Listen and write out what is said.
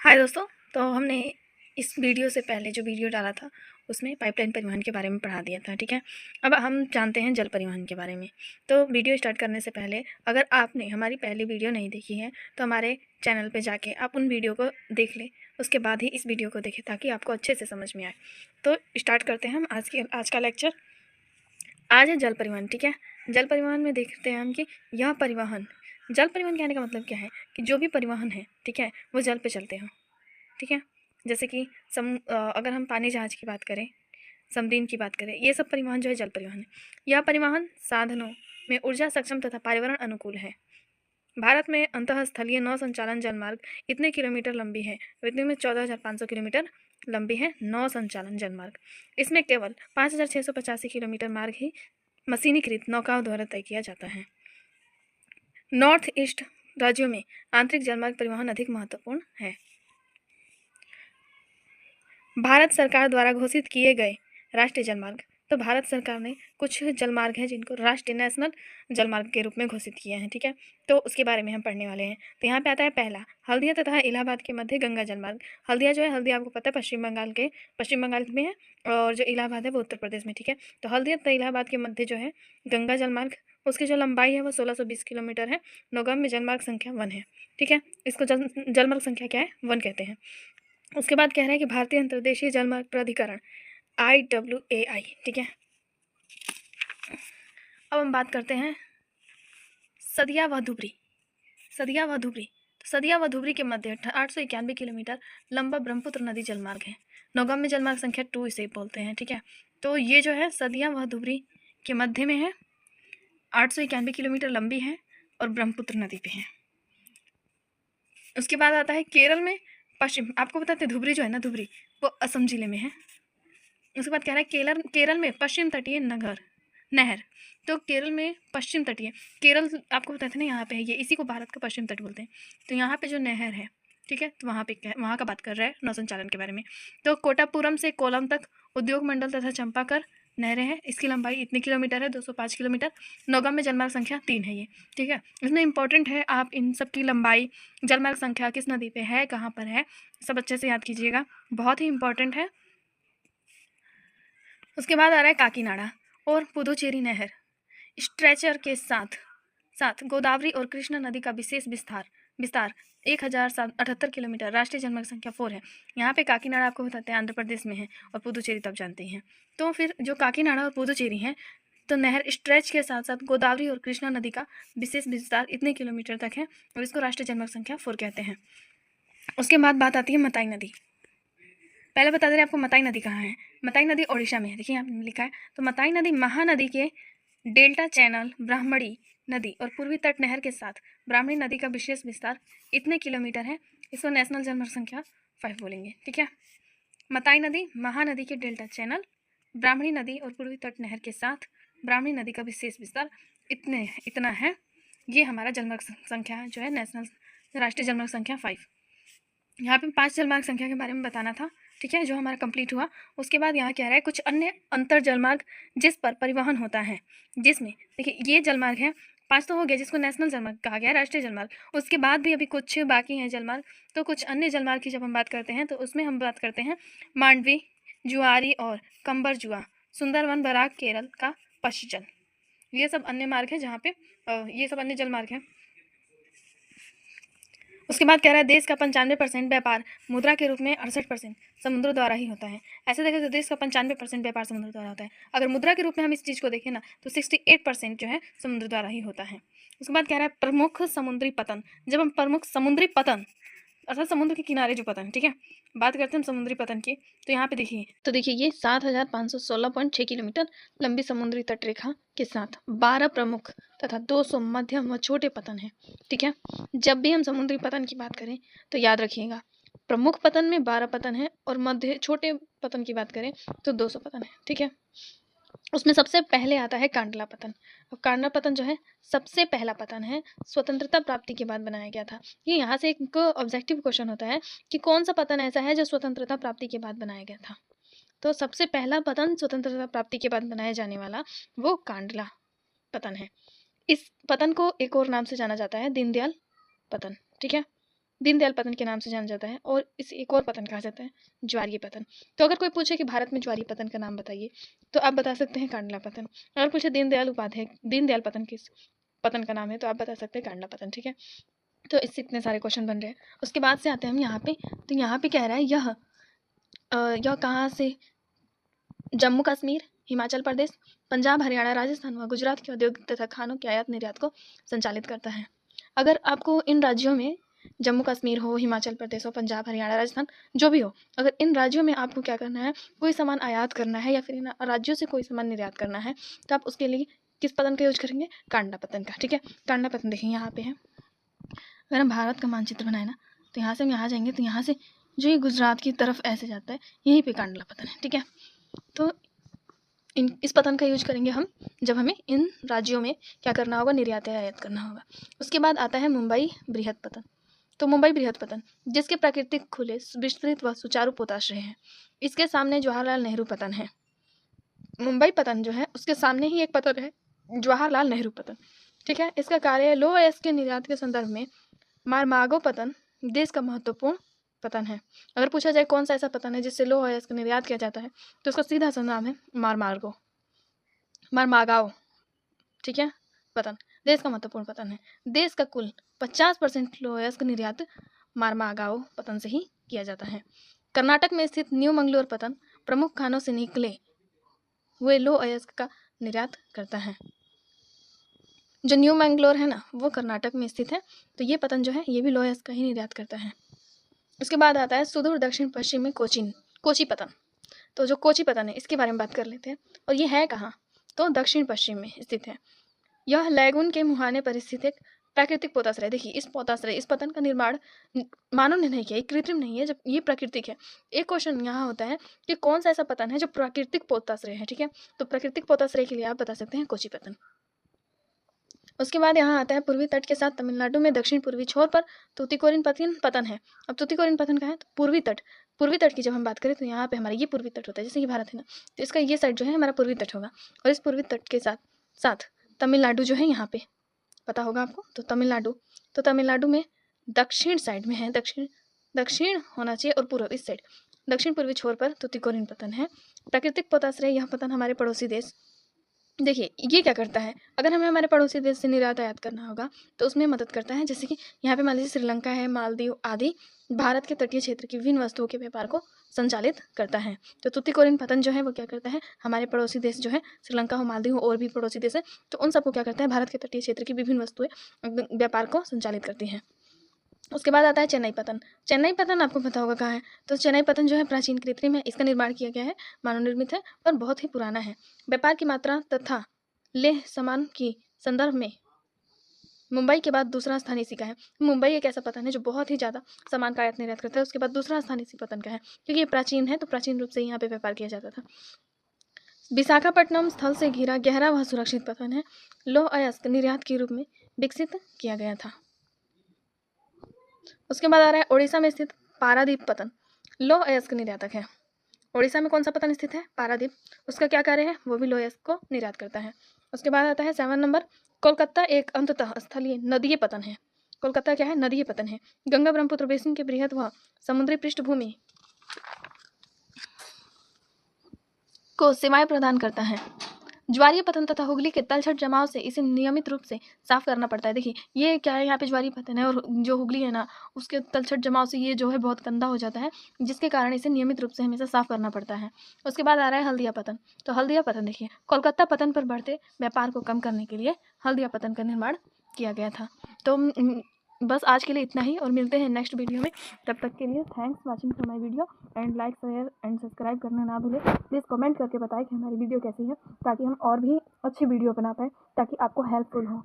हाय दोस्तों। तो हमने इस वीडियो से पहले जो वीडियो डाला था उसमें पाइपलाइन परिवहन के बारे में पढ़ा दिया था, ठीक है। अब हम जानते हैं जल परिवहन के बारे में। तो वीडियो स्टार्ट करने से पहले अगर आपने हमारी पहली वीडियो नहीं देखी है तो हमारे चैनल पे जाके आप उन वीडियो को देख लें, उसके बाद ही इस वीडियो को देखें ताकि आपको अच्छे से समझ में आए। तो स्टार्ट करते हैं हम आज का लेक्चर। आज है जल परिवहन, ठीक है। जल परिवहन में देखते हैं हम कि यह परिवहन, जल परिवहन कहने का मतलब क्या है कि जो भी परिवहन है, ठीक है, वो जल पे चलते हैं, ठीक है। जैसे कि अगर हम पानी जहाज की बात करें, समुद्रीन की बात करें, ये सब परिवहन जो है जल परिवहन है। यह परिवहन साधनों में ऊर्जा सक्षम तथा पर्यावरण अनुकूल है। भारत में अंतःस्थलीय नौ संचालन जलमार्ग इतने किलोमीटर लंबी है, इतने में 14,500 किलोमीटर लंबी है नौ संचालन जलमार्ग। इसमें केवल 5,685 किलोमीटर मार्ग ही मशीनीकृत नौकाओं द्वारा तय किया जाता है। नॉर्थ ईस्ट राज्यों में आंतरिक जलमार्ग परिवहन अधिक महत्वपूर्ण है। भारत सरकार द्वारा घोषित किए गए राष्ट्रीय जलमार्ग, तो भारत सरकार ने कुछ जलमार्ग हैं जिनको राष्ट्रीय नेशनल जलमार्ग के रूप में घोषित किया है, ठीक है। तो उसके बारे में हम पढ़ने वाले हैं। तो यहाँ पे आता है पहला, हल्दिया तथा इलाहाबाद के मध्य गंगा जलमार्ग। हल्दिया जो है, हल्दिया आपको पता है पश्चिम बंगाल में है, और जो इलाहाबाद है वो उत्तर प्रदेश में, ठीक है। तो हल्दिया तथा इलाहाबाद के मध्य जो है गंगा जलमार्ग, उसकी जो लंबाई है वो 1620 किलोमीटर है। नौगम्य जलमार्ग संख्या 1 है, ठीक है। इसको जलमार्ग संख्या क्या है, 1 कहते हैं। उसके बाद कह रहा है कि भारतीय अंतर्देशीय जलमार्ग प्राधिकरण IWAI, ठीक है। अब हम बात करते हैं सदिया व धुबरी। सदिया व धुबरी के मध्य 891 किलोमीटर लंबा ब्रह्मपुत्र नदी जलमार्ग है। नौगम्य जलमार्ग संख्या 2 इसे बोलते हैं, ठीक है। तो ये जो है सदिया व धुबरी के मध्य में है, 891 किलोमीटर लंबी है और ब्रह्मपुत्र नदी पे है। उसके बाद आता है केरल में पश्चिम, आपको बताते हैं धुबरी जो है ना, धुबरी वो असम जिले में है। उसके बाद कह रहा है केरल में पश्चिम तटीय नहर। तो केरल में पश्चिम तटीय, केरल आपको बताते थे ना यहाँ पे है, ये इसी को भारत का पश्चिम तट बोलते हैं। तो यहाँ पे जो नहर है, ठीक है, तो वहाँ का बात कर रहा है नौ संचालन के बारे में। तो कोटापुरम से कोलम तक उद्योग मंडल तथा चंपाकर नहरें हैं। इसकी लंबाई इतने किलोमीटर है, 205 किलोमीटर। नौगम्य जलमार्ग संख्या 3 है ये, ठीक है। इसमें इंपॉर्टेंट है आप इन सब की लंबाई, जलमार्ग संख्या किस नदी पे है, कहाँ पर है, सब अच्छे से याद कीजिएगा, बहुत ही इंपॉर्टेंट है। उसके बाद आ रहा है काकीनाडा और पुदुचेरी नहर स्ट्रेचर के साथ गोदावरी और कृष्णा नदी का विशेष विस्तार 1,078 किलोमीटर। राष्ट्रीय जलमार्ग संख्या 4 है। यहाँ पे काकीनाडा आपको बताते हैं आंध्र प्रदेश में है, और पुदुचेरी तब जानते हैं। तो फिर जो काकीनाडा और पुदुचेरी हैं, तो नहर स्ट्रेच के साथ साथ गोदावरी और कृष्णा नदी का विशेष विस्तार इतने किलोमीटर तक है, और इसको राष्ट्रीय जलमार्ग संख्या 4 कहते हैं। उसके बाद बात आती है मताई नदी। पहले बता दे रहे आपको मताई नदी कहाँ है। मताई नदी ओडिशा में है, देखिए यहाँ पे लिखा है। तो मताई नदी महानदी के डेल्टा चैनल, ब्राह्मणी नदी और पूर्वी तट नहर के साथ ब्राह्मणी नदी का विशेष विस्तार इतने किलोमीटर है। इसको नेशनल जलमार्ग संख्या 5 बोलेंगे, ठीक है। मताई नदी महानदी के डेल्टा चैनल, ब्राह्मणी नदी और पूर्वी तट नहर के साथ ब्राह्मणी नदी का विशेष विस्तार इतना है। ये हमारा जलमार्ग संख्या जो है नेशनल राष्ट्रीय जलमार्ग संख्या 5। यहाँ पे 5 जलमार्ग संख्या के बारे में बताना था, ठीक है, जो हमारा कंप्लीट हुआ। उसके बाद यहाँ कह रहा है कुछ अन्य अंतर जलमार्ग जिस पर परिवहन होता है, जिसमें देखिए ये जलमार्ग है 5 तो हो गया जिसको नेशनल जलमार्ग कहा गया है, राष्ट्रीय जलमार्ग। उसके बाद भी अभी कुछ बाकी हैं जलमार्ग। तो कुछ अन्य जलमार्ग की जब हम बात करते हैं तो उसमें हम बात करते हैं मांडवी, जुआरी और कंबरजुआ, सुंदरवन, बराक, केरल का पश्चिम। ये सब अन्य मार्ग है जहाँ पे ये सब अन्य जलमार्ग हैं। उसके बाद कह रहा है देश का 95% व्यापार मुद्रा के रूप में 68% समुद्र द्वारा ही होता है। ऐसे देखें तो देश का 95% व्यापार समुद्र द्वारा होता है। अगर मुद्रा के रूप में हम इस चीज़ को देखें ना तो 68% जो है समुद्र द्वारा ही होता है। उसके बाद कह रहा है प्रमुख समुद्री पतन। जब हम प्रमुख समुद्री पतन अर्थात समुद्र के किनारे जो पतन, ठीक है, बात करते हैं हम समुद्री पतन की, तो यहाँ पे देखिए ये 7,516.6 किलोमीटर लंबी समुद्री तटरेखा के साथ 12 प्रमुख तथा 200 मध्यम व छोटे पतन है, ठीक है। जब भी हम समुद्री पतन की बात करें तो याद रखिएगा प्रमुख पतन में 12 पतन है, और मध्य छोटे पतन की बात करें तो 200 पतन है, ठीक है। उसमें सबसे पहले आता है कांडला पतन। और कांडला पतन जो है सबसे पहला पतन है, स्वतंत्रता प्राप्ति के बाद बनाया गया था। ये यहाँ से एक ऑब्जेक्टिव क्वेश्चन होता है कि कौन सा पतन ऐसा है जो स्वतंत्रता प्राप्ति के बाद बनाया गया था। तो सबसे पहला पतन स्वतंत्रता प्राप्ति के बाद बनाया जाने वाला वो कांडला पतन है। इस पतन को एक और नाम से जाना जाता है दीनदयाल पतन, ठीक है। दीनदयाल पतन के नाम से जाना जाता है और इसे एक और पतन कहा जाता है, ज्वारीय पतन। तो अगर कोई पूछे कि भारत में ज्वारीय पतन का नाम बताइए, तो आप बता सकते हैं कांडला पतन। अगर पूछे दीनदयाल पतन किस पतन का नाम है, तो आप बता सकते हैं कांडला पतन, ठीक है। तो इससे इतने सारे क्वेश्चन बन रहे हैं। उसके बाद से आते हैं हम यहाँ पे, तो यहाँ पे कह रहा है यह कहाँ से जम्मू कश्मीर, हिमाचल प्रदेश, पंजाब, हरियाणा, राजस्थान व गुजरात के औद्योगिक तथा खानों के आयात निर्यात को संचालित करता है। अगर आपको इन राज्यों में जम्मू कश्मीर हो, हिमाचल प्रदेश हो, पंजाब, हरियाणा, राजस्थान जो भी हो, अगर इन राज्यों में आपको क्या करना है, कोई सामान आयात करना है या फिर इन राज्यों से कोई सामान निर्यात करना है, तो आप उसके लिए किस पतन का यूज करेंगे, कांडला पतन का, ठीक है। कांडला पतन देखिए यहाँ पे है। अगर हम भारत का मानचित्र बनाए ना, तो यहाँ से हम यहाँ जाएंगे, तो यहाँ से जो ये गुजरात की तरफ ऐसे जाता है, यहीं पे कांडला पतन है, ठीक है। तो इस पतन का यूज करेंगे हम जब हमें इन राज्यों में क्या करना होगा, निर्यात या आयात करना होगा। उसके बाद आता है मुंबई बृहद पतन। तो मुंबई बृहद पतन, जिसके प्राकृतिक खुले, विस्तृत व सुचारू पोताश्रय हैं, इसके सामने जवाहरलाल नेहरू पतन है। मुंबई पतन जो है उसके सामने ही एक पतन है, जवाहरलाल नेहरू पतन, ठीक है। इसका कार्य लो अयस्क के निर्यात के संदर्भ में मारमागो पतन देश का महत्वपूर्ण पतन है। अगर पूछा जाए कौन सा ऐसा पतन है जिससे लोह अयस्क निर्यात किया जाता है, तो उसका सीधा सा नाम है मारमागाओ, ठीक है। पतन देश का महत्वपूर्ण पतन है। देश का कुल 50% लोह अयस्क निर्यात मारमागाओ पतन से ही किया जाता है। कर्नाटक में स्थित न्यू मंगलोर पतन प्रमुख खानों से निकले हुए लोह अयस्क का निर्यात करता है। जो न्यू मैंगलोर है ना, वो कर्नाटक में स्थित है। तो ये पतन जो है ये भी लोह अयस्क का ही निर्यात करता है। उसके बाद आता है सुदूर दक्षिण पश्चिम में कोची पतन। तो जो कोची पतन है इसके बारे में बात कर लेते हैं। और ये है कहाँ, तो दक्षिण पश्चिम में स्थित है। यह लैगून के मुहाने पर स्थित एक प्राकृतिक पोताश्रय। देखिए इस पतन का निर्माण मानव ने नहीं किया, ये कृत्रिम नहीं है, जब ये प्राकृतिक है। एक क्वेश्चन यहाँ होता है कि कौन सा ऐसा पतन है जो प्राकृतिक पोताश्रय है, ठीक है। तो प्राकृतिक पोताश्रय के लिए आप बता सकते हैं कोची पतन। उसके बाद यहाँ आता है पूर्वी तट के साथ तमिलनाडु में दक्षिण पूर्वी छोर पर तूतीकोरिन पतन है। अब तूतीकोरिन पतन का है, तो पूर्वी तट की जब हम बात करें तो यहाँ पे हमारा ये पूर्वी तट होता है, जैसे कि भारत है ना, तो इसका ये साइड जो है हमारा पूर्वी तट होगा। और इस पूर्वी तट के साथ साथ तमिलनाडु जो है यहाँ पे पता होगा आपको, तो तमिलनाडु में दक्षिण साइड में है, दक्षिण होना चाहिए और पूर्व, इस साइड दक्षिण पूर्वी छोर पर तूतीकोरिन पतन है। प्राकृतिक पोताश्रय यह पतन हमारे पड़ोसी देश, देखिए ये क्या करता है, अगर हमें हमारे पड़ोसी देश से निर्यात आयात करना होगा तो उसमें मदद करता है। जैसे कि यहाँ पे मान लीजिए श्रीलंका है, मालदीव आदि भारत के तटीय क्षेत्र की विभिन्न वस्तुओं के व्यापार को संचालित करता है। तो तूतीकोरिन पतन जो है वो क्या करता है, हमारे पड़ोसी देश जो है श्रीलंका हो, मालदीव हो और भी पड़ोसी देश है, तो उन सबको क्या करता है, भारत के तटीय क्षेत्र की विभिन्न वस्तुएं व्यापार को संचालित करती हैं। उसके बाद आता है चेन्नई पतन। चेन्नई पतन आपको पता होगा कहाँ है, तो चेन्नई पतन जो है प्राचीन कृत्रिम है, इसका निर्माण किया गया है, मानव निर्मित है और बहुत ही पुराना है। व्यापार की मात्रा तथा लेह सामान की संदर्भ में मुंबई के बाद दूसरा स्थान इसी का है। मुंबई एक ऐसा पतन है जो बहुत ही ज़्यादा सामान का आयात निर्यात करता है। उसके बाद दूसरा स्थान इसी पतन का है, क्योंकि ये प्राचीन है, तो प्राचीन रूप से यहाँ पे व्यापार किया जाता था। विशाखापट्टनम स्थल से घिरा गहरा व सुरक्षित पतन है, लौह अयस्क निर्यात के रूप में विकसित किया गया था। उसके बाद आ रहा है ओडिशा में स्थित पारादीप पतन, लौह अयस्क निर्यातक है। ओडिशा में कौन सा पतन स्थित है, पारादीप, उसका क्या कार्य है, वो भी लोह अयस्क को निर्यात करता है। उसके बाद आता है 7 नंबर, कोलकाता एक अंततः स्थलीय नदीय पतन है। कोलकाता क्या है, नदीय पतन है। गंगा ब्रह्मपुत्र बेसिन के बृहद व समुद्री पृष्ठभूमि को सेवाएं प्रदान करता है। ज्वारीय पतन तथा हुगली के तलछट जमाव से इसे नियमित रूप से साफ करना पड़ता है। देखिए ये क्या है, यहाँ पे ज्वारीय पतन है और जो हुगली है ना, उसके तलछट जमाव से ये जो है बहुत गंदा हो जाता है, जिसके कारण इसे नियमित रूप से हमेशा साफ करना पड़ता है। उसके बाद आ रहा है हल्दिया पतन। तो हल्दिया पतन देखिए, कोलकाता पतन पर बढ़ते व्यापार को कम करने के लिए हल्दिया पतन का निर्माण किया गया था। तो बस आज के लिए इतना ही, और मिलते हैं नेक्स्ट वीडियो में। तब तक के लिए thanks watching for my video and like share and subscribe करना ना भूलें। प्लीज़ कमेंट करके बताएं कि हमारी वीडियो कैसी है, ताकि हम और भी अच्छी वीडियो बना पाएँ, ताकि आपको हेल्पफुल हो।